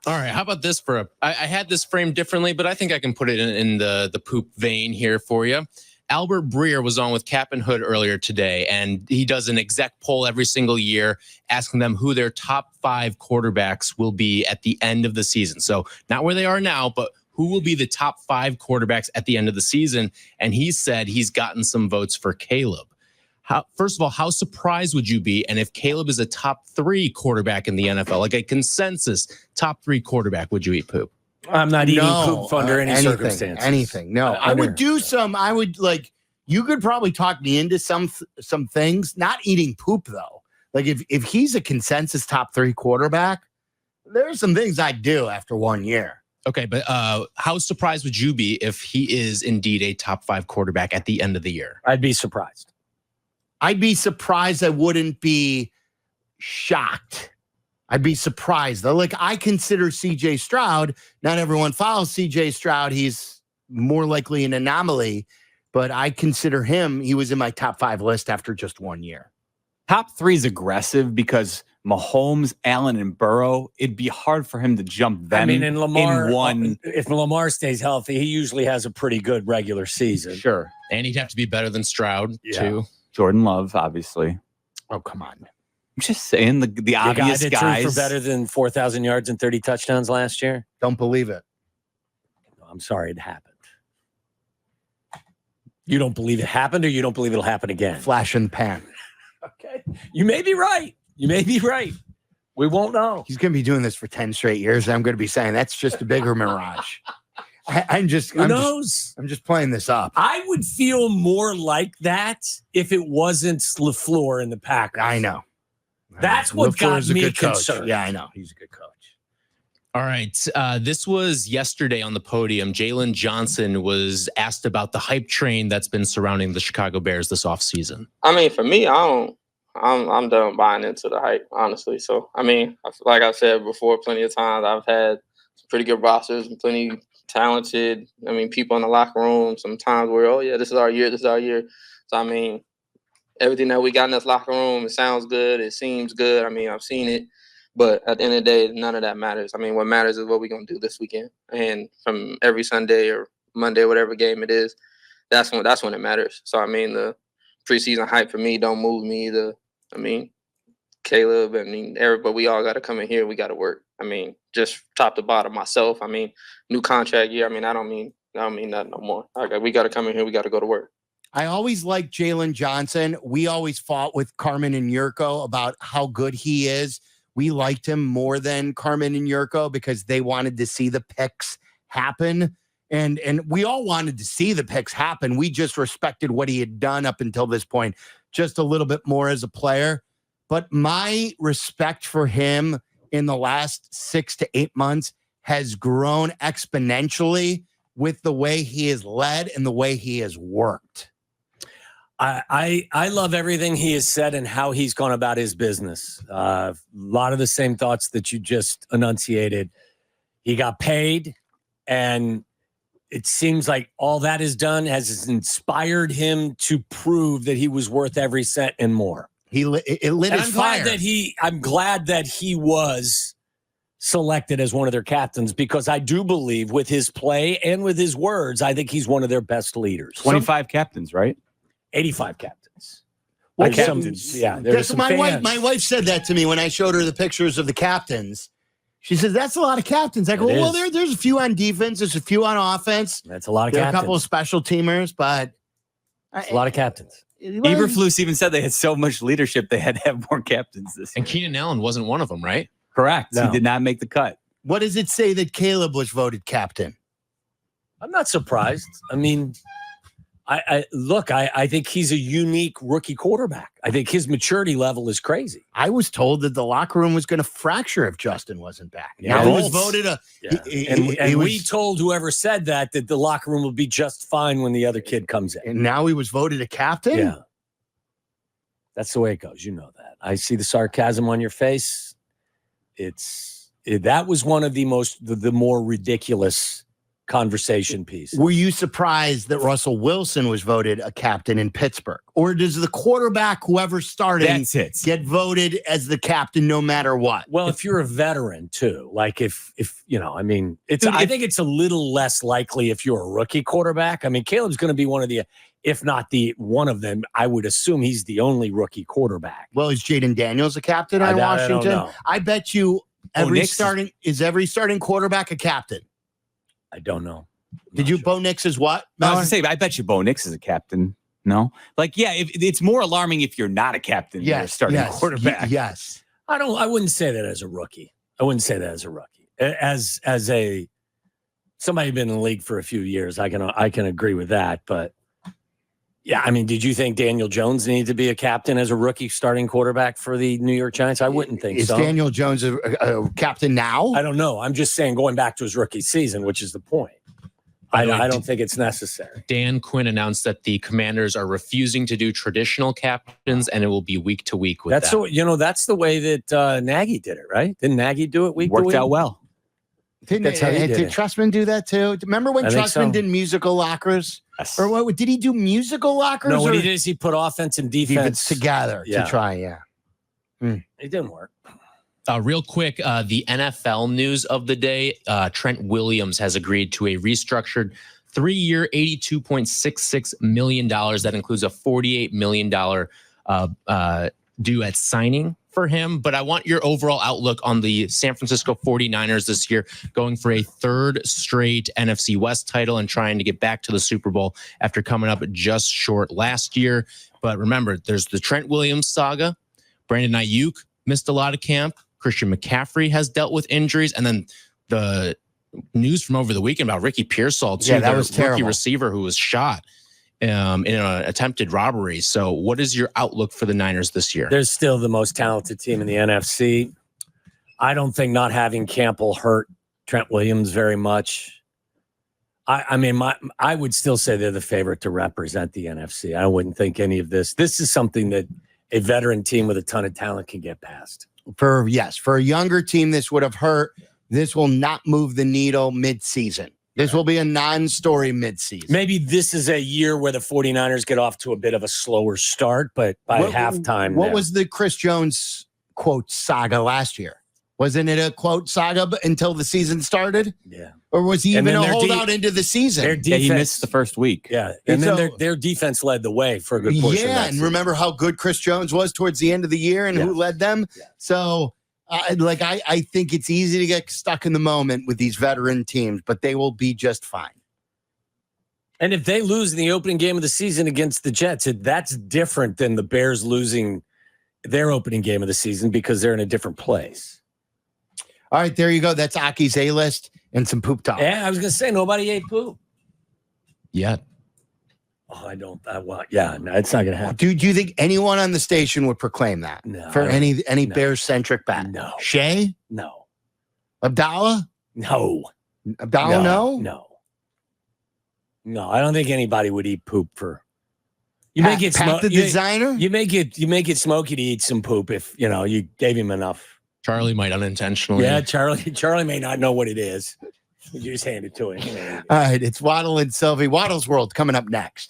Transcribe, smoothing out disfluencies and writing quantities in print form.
All right, how about this I had this framed differently, but I think I can put it in the poop vein here for you. Albert Breer was on with Cap and Hood earlier today, and he does an exec poll every single year asking them who their top 5 quarterbacks will be at the end of the season. So not where they are now, but who will be the top 5 quarterbacks at the end of the season. And he said he's gotten some votes for Caleb. First of all, how surprised would you be? And if Caleb is a top 3 quarterback in the NFL, like a consensus top 3 quarterback, would you eat poop? I'm not eating poop under any circumstances. Anything. No, I would do some. I would you could probably talk me into some things. Not eating poop though. Like if he's a consensus top 3 quarterback, there's some things I'd do after 1 year. Okay, but how surprised would you be if he is indeed a top 5 quarterback at the end of the year? I'd be surprised. I'd be surprised. I wouldn't be shocked. I'd be surprised though. Like I consider CJ Stroud. Not everyone follows CJ Stroud. He's more likely an anomaly, but I consider him. He was in my top 5 list after just 1 year. Top 3 is aggressive because Mahomes, Allen, and Burrow. It'd be hard for him to jump them. And Lamar, in one. If Lamar stays healthy, he usually has a pretty good regular season. Sure, and he'd have to be better than Stroud too. Jordan Love, obviously. Oh, come on. I'm just saying the obvious guy guys. for better than 4,000 yards and 30 touchdowns last year. Don't believe it. I'm sorry, it happened. You don't believe it happened, or you don't believe it'll happen again? Flash in the pan. Okay. You may be right. We won't know. He's going to be doing this for 10 straight years. And I'm going to be saying that's just a bigger mirage. I'm just playing this up. I would feel more like that if it wasn't LaFleur in the Packers. I know. That's what got me concerned. Yeah, I know. He's a good coach. All right. This was yesterday on the podium. Jaylon Johnson was asked about the hype train that's been surrounding the Chicago Bears this offseason. I mean, for me, I'm done buying into the hype, honestly. So, I mean, like I said before, plenty of times I've had some pretty good rosters and plenty talented, people in the locker room. Sometimes where, oh, yeah, this is our year. So, I mean, everything that we got in this locker room, it sounds good. It seems good. I mean, I've seen it. But at the end of the day, none of that matters. I mean, what matters is what we're going to do this weekend. And from every Sunday or Monday, whatever game it is, that's when it matters. So, I mean, the preseason hype for me don't move me either. I mean, Caleb, everybody, we all got to come in here. We got to work. I mean, just top to bottom, myself. I mean, new contract year. I mean, I don't mean nothing no more. We got to come in here. We got to go to work. I always liked Jaylon Johnson. We always fought with Carmen and Yurko about how good he is. We liked him more than Carmen and Yurko because they wanted to see the picks happen. And we all wanted to see the picks happen. We just respected what he had done up until this point, just a little bit more as a player. But my respect for him in the last 6 to 8 months has grown exponentially with the way he has led and the way he has worked. I love everything he has said and how he's gone about his business. A lot of the same thoughts that you just enunciated. He got paid, and it seems like all that is done has inspired him to prove that he was worth every cent and more. It lit his fire. I'm glad that he was selected as one of their captains, because I do believe with his play and with his words, I think he's one of their best leaders. 25 captains, right? 85 captains. Well, my wife said that to me when I showed her the pictures of the captains. She says, that's a lot of captains. I go, well, there's a few on defense. There's a few on offense. That's a lot of captains. Captains. A couple of special teamers, but it's a lot of captains. Eberflus even said they had so much leadership they had to have more captains this year. And Keenan Allen wasn't one of them, right? Correct. No. He did not make the cut. What does it say that Caleb was voted captain? I'm not surprised. I mean, I think he's a unique rookie quarterback. I think his maturity level is crazy. I was told that the locker room was going to fracture if Justin wasn't back. Yeah, he was voted we told whoever said that the locker room will be just fine when the other kid comes in. And now he was voted a captain? Yeah. That's the way it goes. You know that. I see the sarcasm on your face. That was one of the more ridiculous conversation piece. Were you surprised that Russell Wilson was voted a captain in Pittsburgh? Or does the quarterback, whoever's starting, That's it. get voted as the captain no matter what? Well, if you're a veteran too, like if I mean, I think it's a little less likely if you're a rookie quarterback. I mean, Caleb's going to be one of the, if not the one of them. I would assume he's the only rookie quarterback. Well, is Jaden Daniels a captain on I don't Washington? know. I bet you every starting quarterback a captain. I don't know. Did you Bo Nix is what? I was going to say, I bet you Bo Nix is a captain. No? Like, yeah, it's more alarming if you're not a captain. You're a starting quarterback. Yes. I wouldn't say that as a rookie. As somebody who's been in the league for a few years, I can agree with that. But yeah, I mean, did you think Daniel Jones needed to be a captain as a rookie starting quarterback for the New York Giants? I wouldn't think so. Is Daniel Jones a captain now? I don't know. I'm just saying going back to his rookie season, which is the point. I don't think it's necessary. Dan Quinn announced that the Commanders are refusing to do traditional captains, and it will be week to week with that's them. That's the way that Nagy did it, right? Didn't Nagy do it week to week? Worked out well. Did Trustman do that too? Remember when Trustman did musical lockers? Yes. Or what? Did he do musical lockers? No, what he did is he put offense and defense together to try. Yeah, it didn't work. Real quick, the NFL news of the day, Trent Williams has agreed to a restructured 3-year, $82.66 million. That includes a $48 million due at signing for him. But I want your overall outlook on the San Francisco 49ers this year, going for a third straight NFC West title and trying to get back to the Super Bowl after coming up just short last year. But remember, there's the Trent Williams saga. Brandon Ayuk missed a lot of camp. Christian McCaffrey has dealt with injuries. And then the news from over the weekend about Ricky Pearsall, too, that was terrible. Rookie receiver who was shot in an attempted robbery. So what is your outlook for the Niners this year? They're still the most talented team in the NFC. I don't think not having Campbell hurt Trent Williams very much. I would still say they're the favorite to represent the NFC. I wouldn't think any of this. This is something that a veteran team with a ton of talent can get past. For a younger team, this would have hurt. This will not move the needle mid-season. This will be a non-story mid-season. Maybe this is a year where the 49ers get off to a bit of a slower start, but by halftime. What was the Chris Jones quote saga last year? Wasn't it a quote saga until the season started? Yeah. Or was he even a holdout into the season? Their defense, he missed the first week. Yeah. And then their defense led the way for a good portion. Yeah, and remember how good Chris Jones was towards the end of the year and who led them? Yeah. So, I think it's easy to get stuck in the moment with these veteran teams, but they will be just fine. And if they lose in the opening game of the season against the Jets, that's different than the Bears losing their opening game of the season because they're in a different place. All right, there you go. That's Aki's A-list and some poop talk. Yeah, I was going to say nobody ate poop. Yet. Oh, I don't. No, it's not going to happen. Do you think anyone on the station would proclaim that? No. For any Bears-centric bat? No. Shea? No. Abdallah? No. Abdallah, no? No, I don't think anybody would eat poop for... Pat the designer? You make it Smokey to eat some poop if, you gave him enough. Charlie might unintentionally. Yeah, Charlie may not know what it is. You just hand it to him. All right, it's Waddle and Silvy. Waddle's World coming up next.